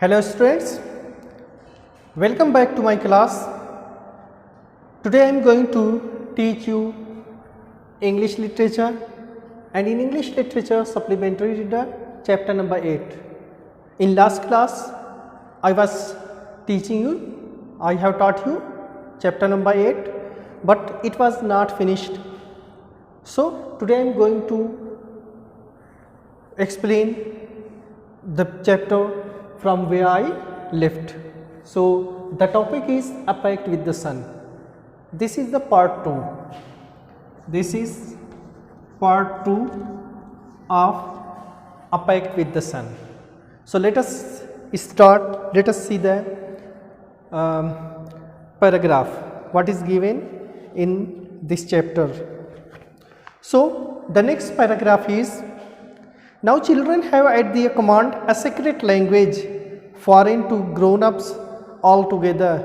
Hello students, welcome back to my class. Today I am going to teach you English literature and in English literature supplementary reader chapter number 8. In last class I was teaching you, I have taught you chapter number 8 but it was not finished. So today I am going to explain the chapter from where I left. So the topic is A Pact with the Sun. This is the part 2. This is part 2 of A Pact with the Sun. So let us start. Let us see the paragraph. What is given in this chapter? So the next paragraph is, now children have at their command a secret language foreign to grown-ups altogether,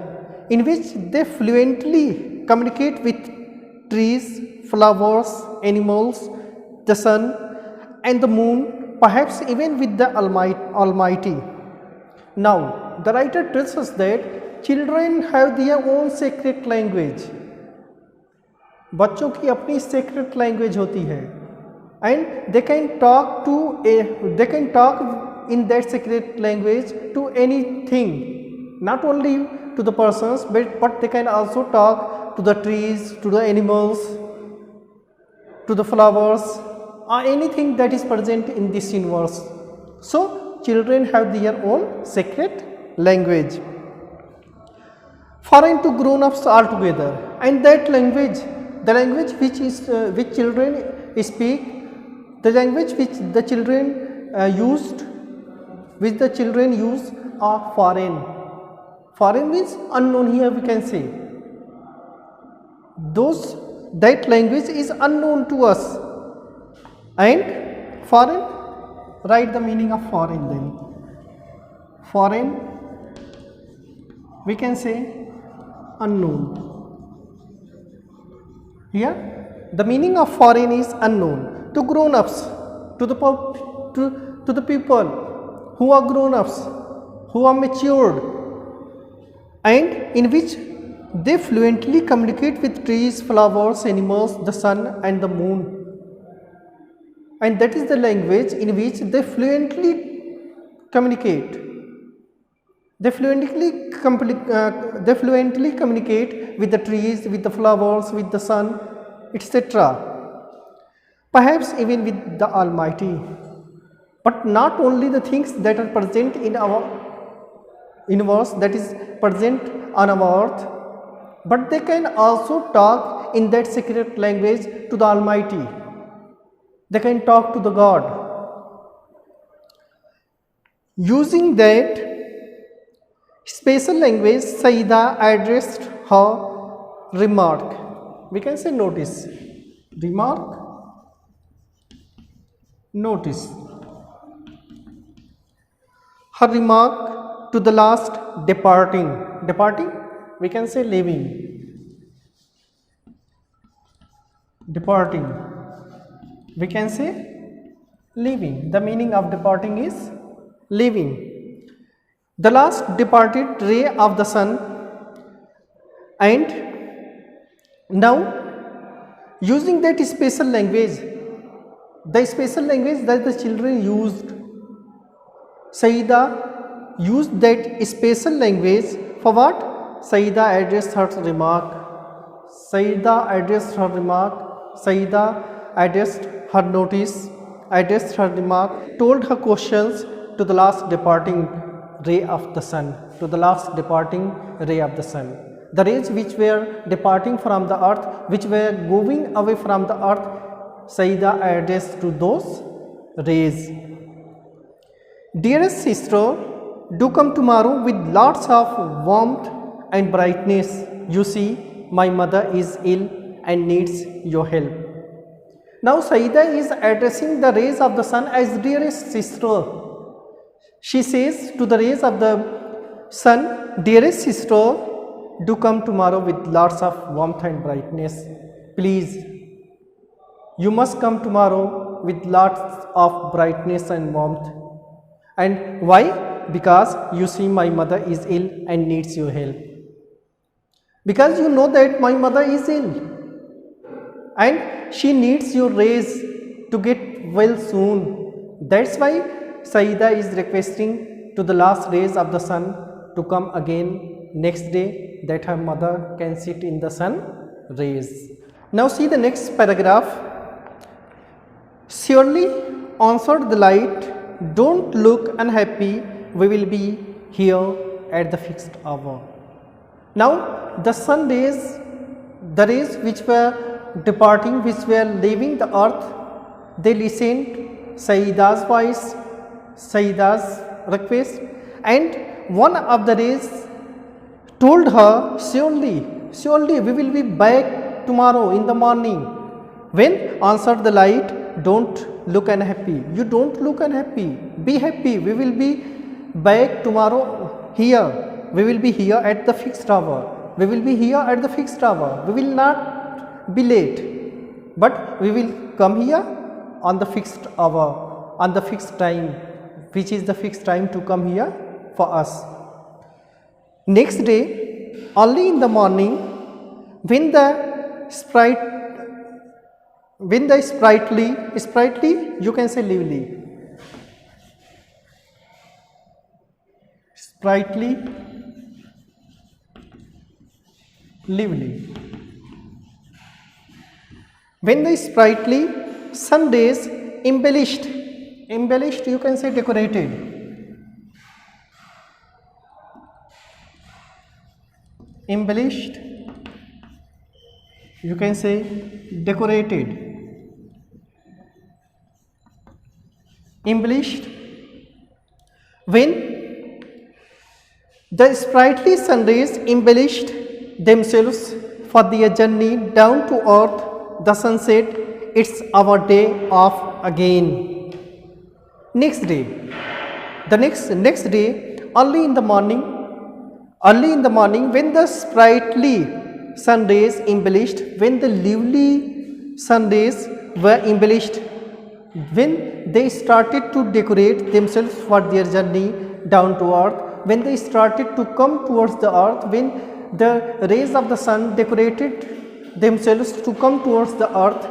in which they fluently communicate with trees, flowers, animals, the sun and the moon, perhaps even with the Almighty. Now the writer tells us that children have their own secret language. बच्चों की अपनी secret language होती है. And they can talk in that secret language to anything, not only to the persons but they can also talk to the trees, to the animals, to the flowers or anything that is present in this universe. So children have their own secret language foreign to grown-ups altogether, and that language, the language which children speak, the language which the children use are foreign. Foreign means unknown. Here we can say that language is unknown to us. And foreign, write the meaning of foreign then. Foreign, we can say unknown. Here the meaning of foreign is unknown. To grown-ups, to the people who are grown-ups, who are matured, and in which they fluently communicate with trees, flowers, animals, the sun and the moon. And that is the language in which they fluently communicate. They fluently communicate with the trees, with the flowers, with the sun, etc. Perhaps even with the Almighty, but not only the things that are present in our universe, that is present on our earth, but they can also talk in that secret language to the Almighty. They can talk to the God. Using that special language, Saida addressed her remark. We can say notice. Remark. Notice her remark to the last departing, we can say leaving, departing, we can say leaving. The meaning of departing is leaving. The last departed ray of the sun. And now using that special language, the special language that the children used, Saida used that special language for what? Saida addressed her remark. Saida addressed her remark. Saida addressed her notice, addressed her remark, told her questions to the last departing ray of the sun, to the last departing ray of the sun. The rays which were departing from the earth, which were going away from the earth, Saida addressed to those rays. Dearest sister, do come tomorrow with lots of warmth and brightness. You see, my mother is ill and needs your help. Now Saida is addressing the rays of the sun as dearest sister. She says to the rays of the sun, dearest sister, do come tomorrow with lots of warmth and brightness. Please, you must come tomorrow with lots of brightness and warmth. And why? because you see my mother is ill and needs your help. Because you know that my mother is ill and she needs your rays to get well soon. That's why Saida is requesting to the last rays of the sun to come again next day, that her mother can sit in the sun rays. Now see the next paragraph. Surely answered the light, don't look unhappy, we will be here at the fixed hour. Now the sun rays, the rays which were departing, which were leaving the earth, they listened Saida's voice, Saida's request, and one of the rays told her, surely we will be back tomorrow in the morning. When answered the light, don't look unhappy, you don't look unhappy, be happy, we will be back tomorrow here. We will be here at the fixed hour. We will be here at the fixed hour. We will not be late, but we will come here on the fixed hour, on the fixed time, which is the fixed time to come here for us. Next day, early in the morning, when the sprightly, you can say lively, sprightly, lively. When the sprightly sun rays embellished, you can say decorated, embellished, you can say decorated, embellished. When the sprightly sun rays embellished themselves for their journey down to earth, the sun said, it's our day off again. Next day, the next day, early in the morning, when the sprightly sun rays embellished, when the lively sun rays were embellished, when they started to decorate themselves for their journey down to earth, when they started to come towards the earth, when the rays of the sun decorated themselves to come towards the earth,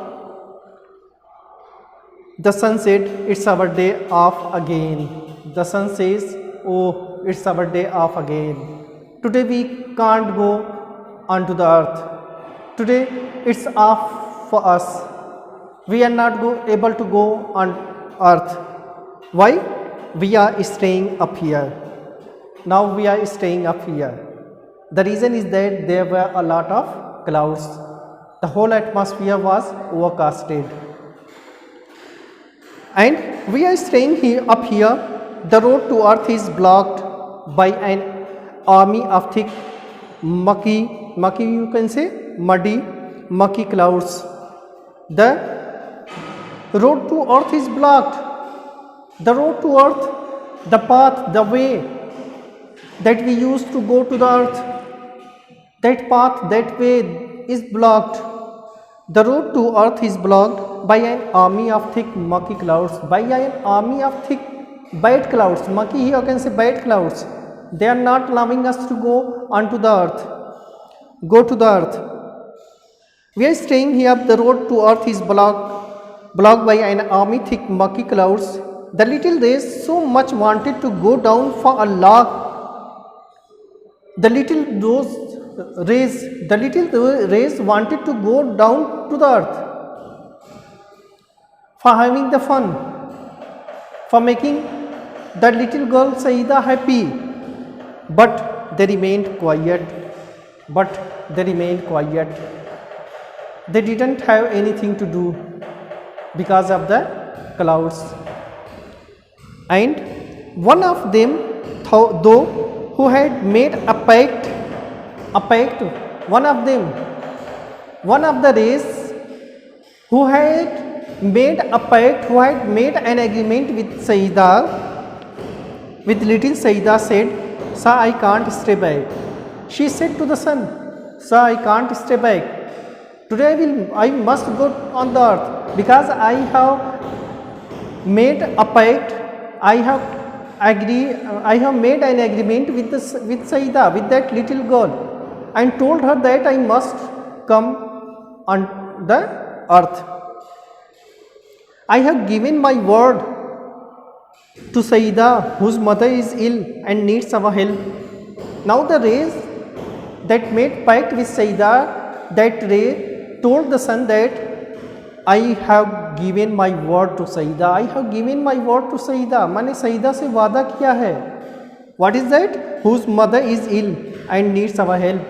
the sun said, it's our day off again. The sun says, oh, it's our day off again. Today we can't go onto the earth. Today it's off for us. We are not able to go on earth. Why? We are staying up here. Now we are staying up here. The reason is that there were a lot of clouds. The whole atmosphere was overcasted. And we are staying here up here. The road to earth is blocked by an army of thick, mucky, you can say, muddy, mucky clouds. The road to earth is blocked. The road to earth, the path, the way that we used to go to the earth, that path, that way is blocked. The road to earth is blocked by an army of thick mucky clouds, by an army of thick bad clouds. Mucky here you can say bad clouds. They are not allowing us to go onto the earth, go to the earth. We are staying here, the road to earth is blocked by an army thick mucky clouds. The little rays so much wanted to go down for a lark. The little rays wanted to go down to the earth for having the fun, for making the little girl Saida happy, but they remained quiet. They didn't have anything to do because of the clouds. And one of them, though, who had made a pact, one of the rays who had made a pact, who had made an agreement with Saida, with little Saida, said, Sir, I can't stay back. She said to the sun, Sir, I can't stay back. Today I must go on the earth because I have made a pact. I agree. I have made an agreement with with Saida, with that little girl, and told her that I must come on the earth. I have given my word to Saida, whose mother is ill and needs our help. Now the rays that made pact with Saida, that ray told the sun that I have given my word to Saida. I have given my word to Saida. मैंने सईदा से वादा किया है. What is that? Whose mother is ill and needs our help.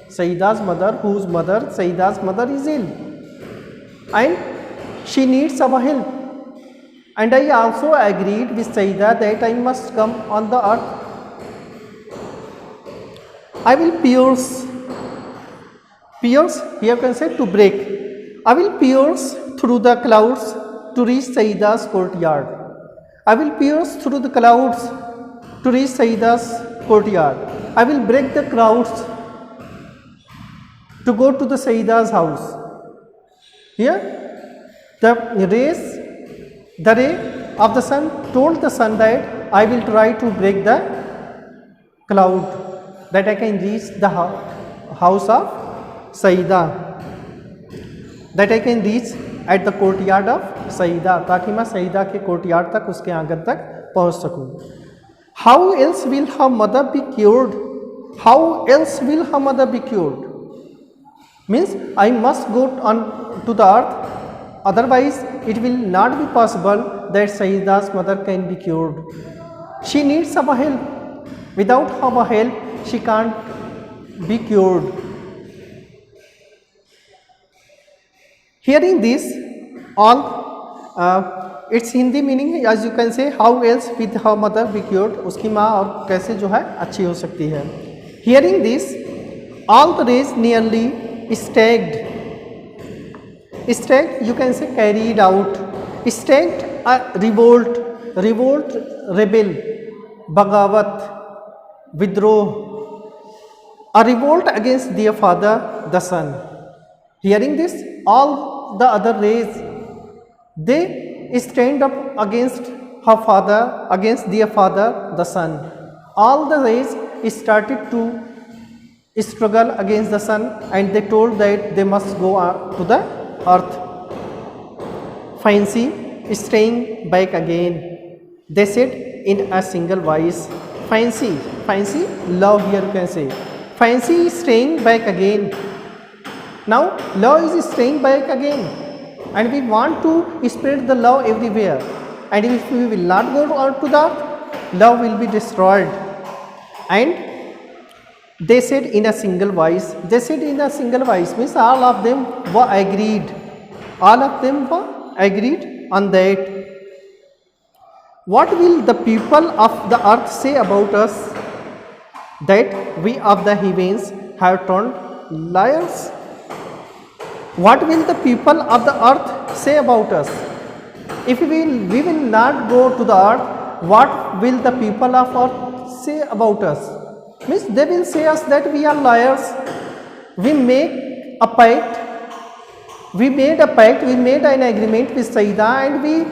Saida's mother, whose mother, Saida's mother is ill and she needs our help. And I also agreed with Saida that I must come on the earth. I will pierce, here you can say to break. I will pierce through the clouds to reach Saida's courtyard. I will pierce through the clouds to reach Saida's courtyard. I will break the clouds to go to the Saida's house. Here, the ray of the sun told the sun that I will try to break the cloud, that I can reach the house of Saida, that I can reach at the courtyard of Saida, ताकि मैं सईदा के courtyard तक, उसके आंगन तक पहुंच सकूं. How else will her mother be cured? How else will her mother be cured? Means I must go on to the earth, otherwise it will not be possible that Saida's mother can be cured. She needs our help. Without our help, she can't be cured. Hearing this, all its Hindi meaning, as you can say, how else will her mother be cured? उसकी माँ और कैसे जो है अच्छी हो सकती है. Hearing this, all the rays nearly stagged. Stagged, you can say carried out. Stagged, revolt, rebel, bagawat, withdraw, a revolt against their father, the sun. Hearing this, all the other rays, they stand up against her father, against their father, the sun. All the rays started to struggle against the sun, and they told that they must go to the earth. Fancy staying back again, they said in a single voice. Fancy, love, here you can say. Fancy is staying back again. Now love is staying back again, and we want to spread the love everywhere. And if we will not go out to the earth, love will be destroyed. And they said in a single voice. They said in a single voice means all of them were agreed. All of them were agreed on that. What will the people of the earth say about us, that we of the heavens have turned liars? What will the people of the earth say about us? If we will not go to the earth, what will the people of earth say about us? Means they will say us that we are liars. We make a pact. We made an agreement with Saida, and we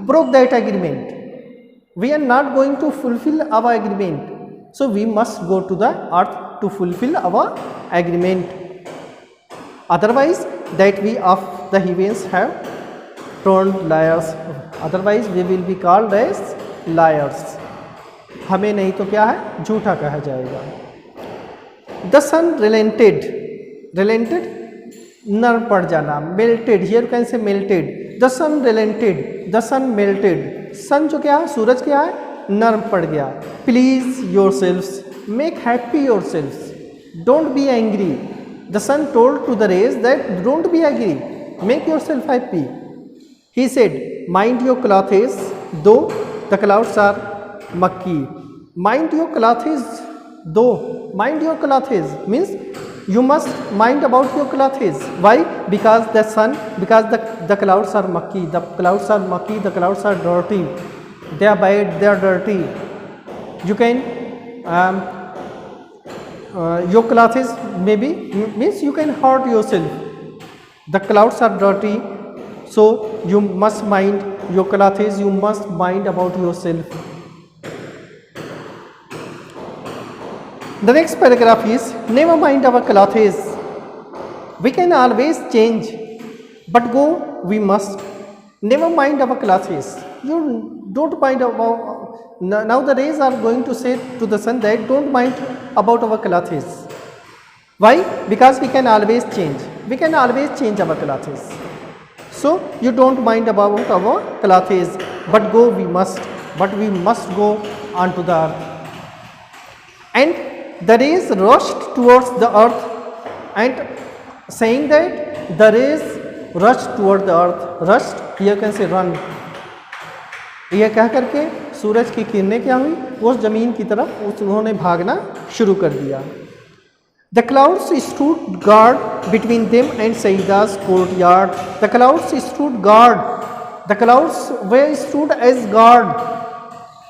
broke that agreement. We are not going to fulfill our agreement. So we must go to the earth to fulfill our agreement. Otherwise, that we of the heavens have turned liars. Otherwise, we will be called as liars. हमें नहीं तो क्या है, झूठा कहा जाएगा. The sun relented, नरम पड़ जाना. Melted, here you can say melted. The sun relented, the sun melted. sun जो क्या है, सूरज क्या है, नरम पड़ गया. Please yourselves, make happy yourselves, don't be angry. The sun told to the rays that don't be angry, make yourself happy. He said, mind your clothes, though the clouds are murky. Mind your clothes, though. Mind your clothes means you must mind about your clothes. Why? Because the sun, because the clouds are murky. The clouds are murky, the clouds are dirty. They are bad, they are dirty. You can, your clothes maybe means you can hurt yourself. The clouds are dirty, so you must mind your clothes, you must mind about yourself. The next paragraph is, never mind our clothes. We can always change, but go we must. Never mind our clothes. You don't mind about, now the rays are going to say to the sun that don't mind about our clothes. Why? Because we can always change. We can always change our clothes. So you don't mind about our clothes, but go we must. But we must go onto the earth. And the rays rushed towards the earth, and saying that the rays rushed toward the earth. Rushed, here can say run. यह कह करके सूरज की किरणें क्या हुई, उस जमीन की तरफ उन्होंने भागना शुरू कर दिया. The clouds stood guard between them and Sayyida's courtyard. The clouds stood guard. The clouds were stood as guard.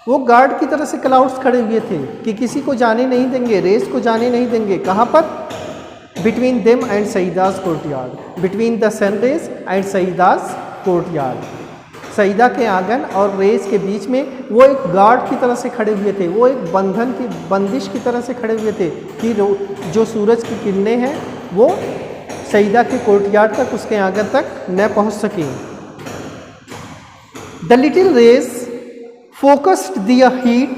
वो गार्ड की तरह से क्लाउड्स खड़े हुए थे कि किसी को जाने नहीं देंगे, रेस को जाने नहीं देंगे. कहाँ पर? Between them and Saeeda's courtyard. Between the sun race and Saeeda's courtyard. Saeeda के आंगन और रेस के बीच में वो एक गार्ड की तरह से खड़े हुए थे. वो एक बंधन की बंदिश की तरह से खड़े हुए थे कि जो सूरज की किरणें हैं वो सईदा के कोर्टयार्ड तक, उसके आंगन तक न पहुँच सकें. The little race focused their heat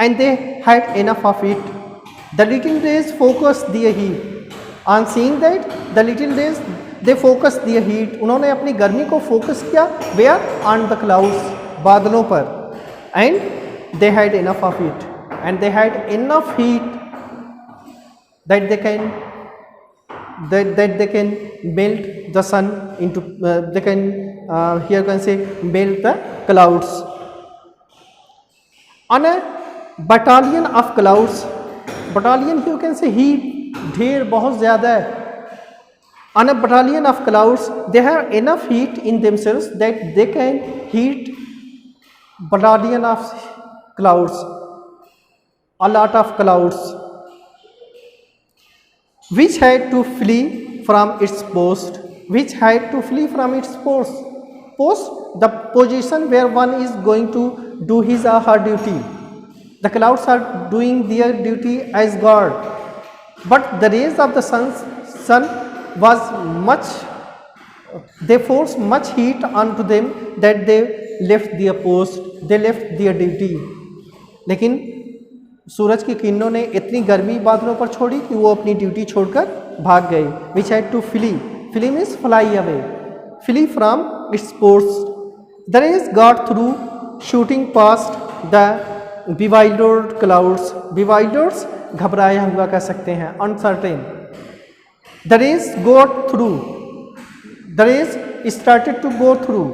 and they had enough of it. The little rays focused their heat. On seeing that, the little rays they focused their heat. उन्होंने अपनी गर्मी को फोकस किया where? On the clouds, बादलों पर. And they had enough of it. And they had enough heat that they can melt the sun into. They can here can say melt the clouds. On a battalion of clouds, battalion you can say heat, ढेर बहुत ज़्यादा है. On a battalion of clouds, they have enough heat in themselves that they can heat battalion of clouds, a lot of clouds, which had to flee from its post, which had to flee from its post. Post, the position where one is going to do his or her duty. The clouds are doing their duty as guard, but the rays of the sun was much, they forced much heat onto them that they left their post, they left their duty. लेकिन सूरज की किरणों ने इतनी गर्मी बादलों पर छोड़ी कि वो अपनी ड्यूटी छोड़कर भाग गए. Which had to flee. Flee means fly away. Flee from its post. The rays got through, shooting past the bewildered clouds. Bewildered घबराया हुआ कह सकते हैं, uncertain. The rays got through. The rays started to go through.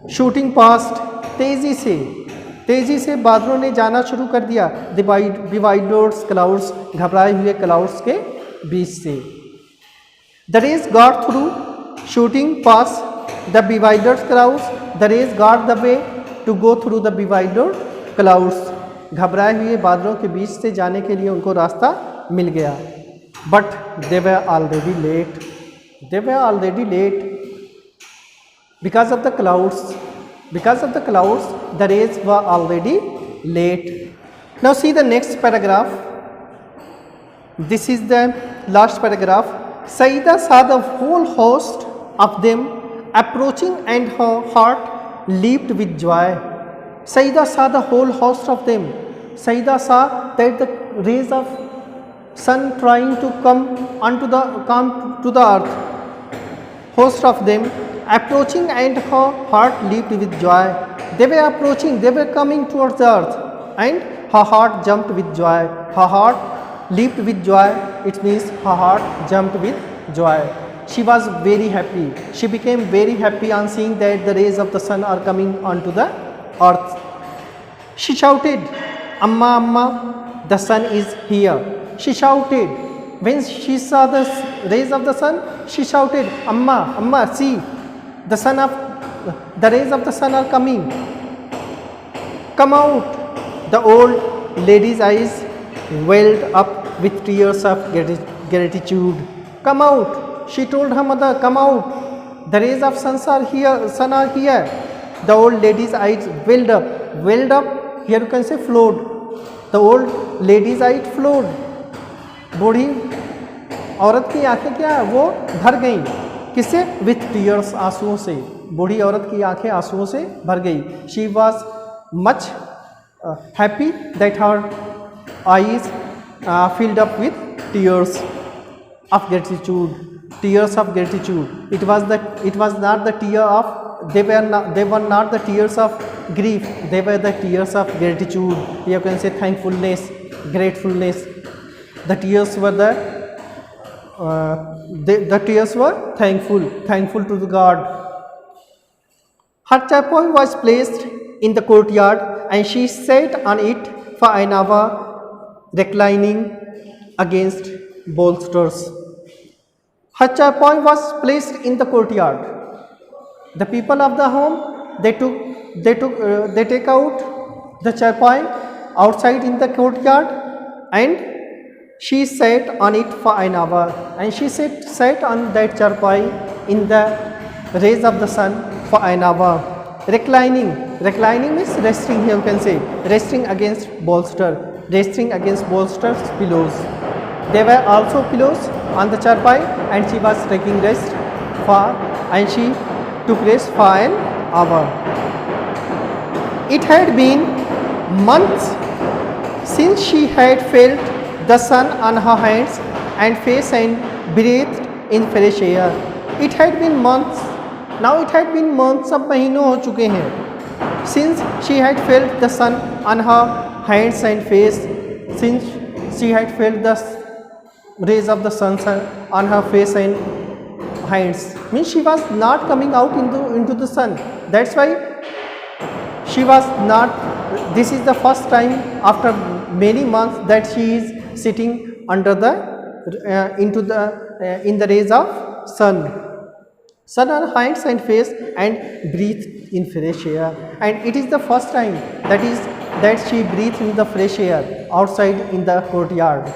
Shooting past, तेजी से बादलों ने जाना शुरू कर दिया. Bewildered clouds, घबराए हुए clouds के बीच से. The rays got through, shooting past the bewildered clouds. The rays got the way to go through the bewildered clouds. घबराए हुए बादलों के बीच से जाने के लिए उनको रास्ता मिल गया. But they were already late. They were already late because of the clouds. Because of the clouds, the rays were already late. Now see the next paragraph. This is the last paragraph. Saida saw the whole host of them approaching and her heart leaped with joy. Saida saw the whole host of them. Saida saw that the rays of sun trying to come to the earth. Host of them approaching and her heart leaped with joy. They were approaching, they were coming towards the earth and her heart jumped with joy. Her heart leaped with joy. It means her heart jumped with joy. She was very happy. She became very happy on seeing that the rays of the sun are coming onto the earth. She shouted, "Amma, Amma, the sun is here." She shouted. When she saw the rays of the sun, she shouted, "Amma, Amma, see, the rays of the sun are coming. Come out." The old lady's eyes welled up with tears of gratitude. "Come out," she told her mother, "come out. The rays of sun are here." The old lady's eyes welled up. Welled up, here you can say flowed. The old ladies ate flowed, बूढ़ी औरत की आंखें क्या है, वो भर गई, किससे, विथ टीयर्स, आंसुओं से, बूढ़ी औरत की आंखें आंसुओं से भर गई। She was much happy that her eyes filled up with tears of gratitude, tears of gratitude. It was not the tear of, they were not the tears of grief, they were the tears of gratitude. You can say thankfulness, gratefulness. The tears were the tears were thankful to the God. Her chapoy was placed in the courtyard and she sat on it for an hour, reclining against bolsters. Her chapoy was placed in the courtyard. The people of the home, they take out the chapoy outside in the courtyard and she sat on it for an hour, and she sat on that chapoy in the rays of the sun for an hour. Reclining means resting, you can say, resting against bolsters, pillows. There were also pillows on the charpai and she was taking rest and she took rest for an hour. It had been months since she had felt the sun on her hands and face and breathed in fresh air. It had been months, now it had been months, अब महीनों हो चुके हैं, since she had felt the sun on her hands and face, since she had felt the rays of the sun on her face and hands, means she was not coming out into the sun. That's why she was not, this is the first time after many months that she is sitting under the in the rays of sun on hands and face and breathe in fresh air. And it is the first time that she breathed in the fresh air outside in the courtyard.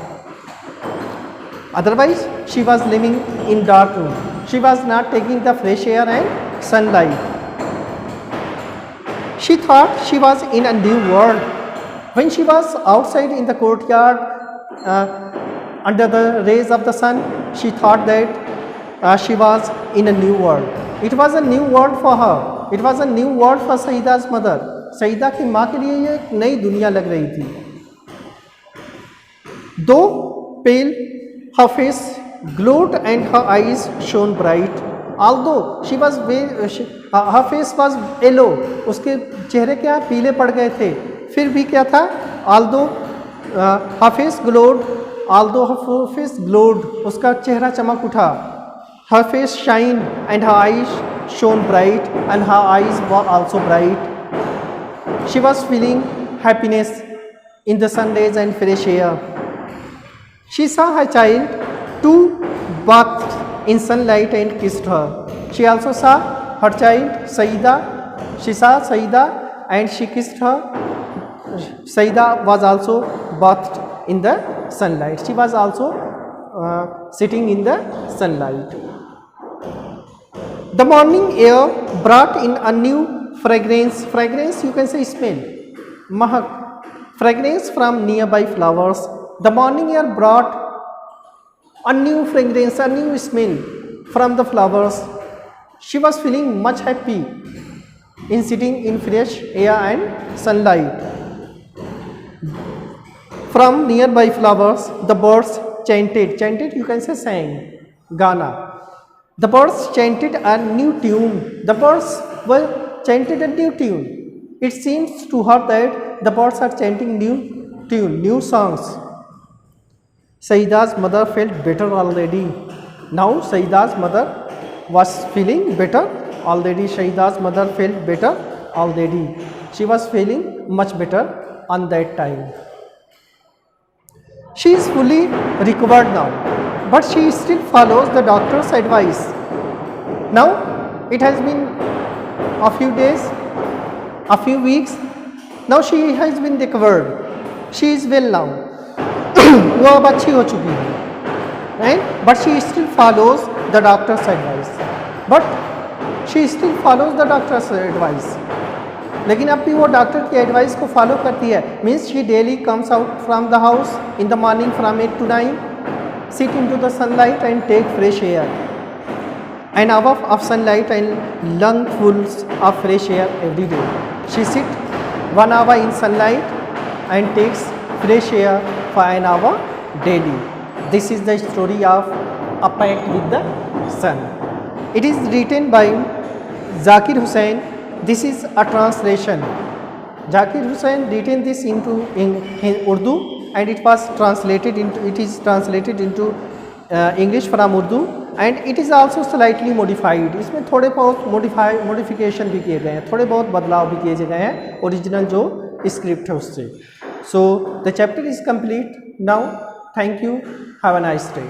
Otherwise she was living in dark room, she was not taking the fresh air and sunlight. She thought she was in a new world. When she was outside in the courtyard under the rays of the sun, she thought that she was in a new world. It was a new world for her. It was a new world for Saida's mother. Saeeda की माँ के लिए ये एक नई दुनिया लग रही थी. Though pale, her face glowed and her eyes shone bright. Although she was her face was yellow, उसके चेहरे क्या पीले पड़ गए थे, फिर भी क्या था, although her face glowed, उसका चेहरा चमक उठा. Her face shined and her eyes shone bright and her eyes were also bright. She was feeling happiness in the sun rays and fresh air. She saw her child too bathed in sunlight and kissed her. She also saw her child Saida. She saw Saida and she kissed her. Saida was also bathed in the sunlight. She was also sitting in the sunlight. The morning air brought in a new fragrance. Fragrance, you can say smell. Mahak. Fragrance from nearby flowers. The morning air brought a new fragrance, a new smell from the flowers. She was feeling much happy in sitting in fresh air and sunlight. From nearby flowers, the birds chanted. Chanted, you can say sang. Gana. The birds chanted a new tune. The birds were chanted a new tune. It seems to her that the birds are chanting new tune, new songs. Saida's mother felt better already. Now Saida's mother was feeling better already. Saida's mother felt better already. She was feeling much better on that time. She is fully recovered now, but she still follows the doctor's advice. Now it has been a few days, a few weeks. Now she has been recovered. She is well now. वो अब अच्छी हो चुकी है, right? But she still follows the doctor's advice. लेकिन अब भी वो डॉक्टर की एडवाइस को फॉलो करती है। Means she daily comes out from the house in the morning from 8 to 9, sit into the sunlight and take fresh air. An hour of sunlight and lungfuls of fresh air every day. She sit 1 hour in sunlight and takes fresh air for an hour daily. This is the story of A Pact with the Sun. It is written by Zakir Hussain. This is a translation. Zakir Hussain written this into in Urdu, and it is translated into English from Urdu, and it is also slightly modified. इसमें थोड़े बहुत modification भी किए गए हैं, थोड़े बहुत बदलाव भी किए गए हैं ओरिजिनल जो स्क्रिप्ट है उससे. So the chapter is complete now. Thank you. Have a nice day.